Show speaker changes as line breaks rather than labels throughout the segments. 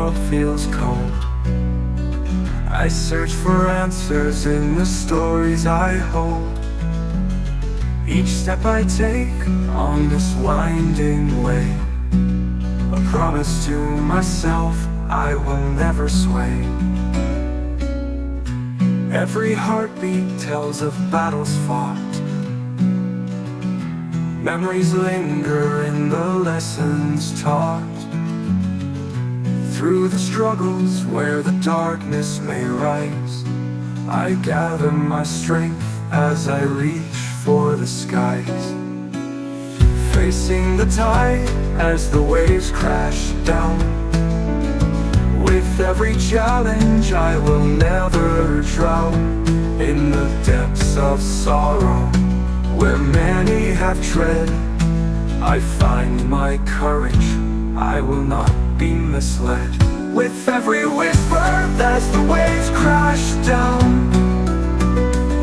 world feels cold, I search for answers in the stories I hold. Each step I take on this winding way, a promise to myself I will never sway. Every heartbeat tells of battles fought, memories linger in the lessons taught. Through the struggles where the darkness may rise, I gather my strength as I reach for the skies. Facing the tide as the waves crash down, with every challenge I will never drown. In the depths of sorrow where many have tread, I find my courage, I will not be misled. With every whisper as the waves crash down,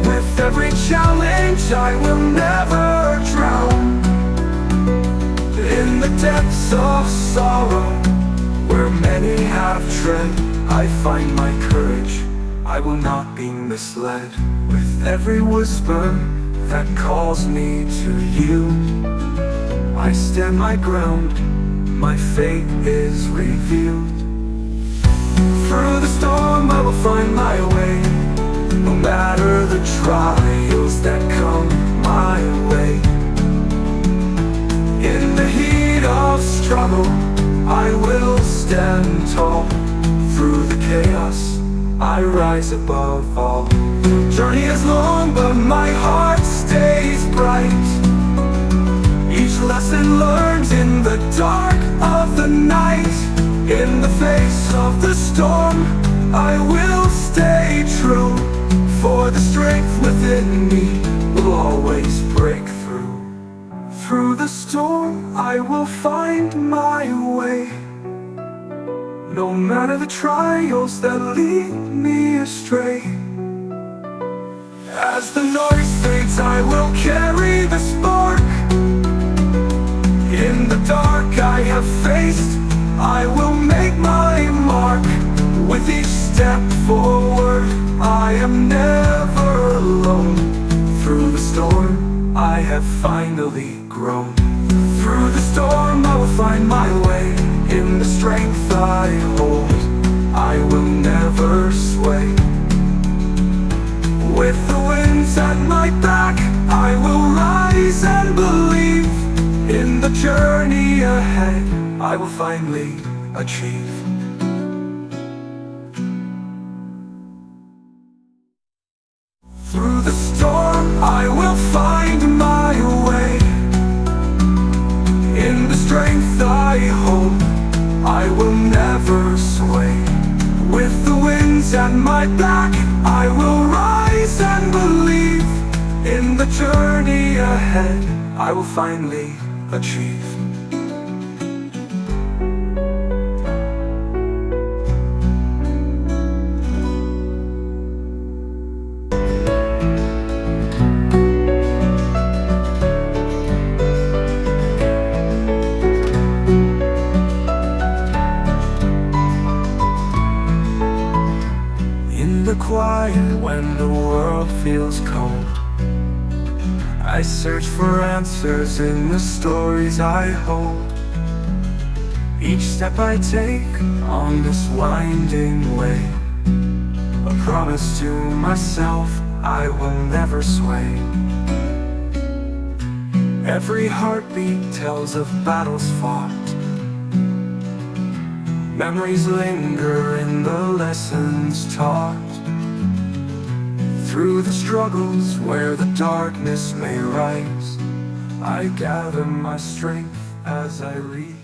with every challenge I will never drown. In the depths of sorrow where many have tread, I find my courage, I will not be misled. With every whisper that calls me to you, I stand my ground, my fate is revealed. Through the storm I will find my way, no matter the trials that come my way. In the heat of struggle I will stand tall. Through the chaos I rise above all. The journey is long but my heart stays bright. Each lesson learned in the dark of the night. In the face of the storm I will stay true, for the strength within me will always break through. Through the storm I will find my way, no matter the trials that lead me astray. As the noise fades I will carry the spark. In the dark I have faced, I will make my mark. With each step forward I am never alone. Through the storm I have finally grown. Through the storm I will find my way. In the strength I hold I will never sway. With the winds at my back I will rise and believe. In the journey ahead I will finally achieve. Through the storm I will find my way. In the strength I hold I will never sway. With the winds at my back I will rise and believe. In the journey ahead I will finally achieve. In the quiet when the world feels cold, I search for answers in the stories I hold. Each step I take on this winding way, a promise to myself I will never sway. Every heartbeat tells of battles fought, memories linger in the lessons taught. Through the struggles where the darkness may rise, I gather my strength as I reach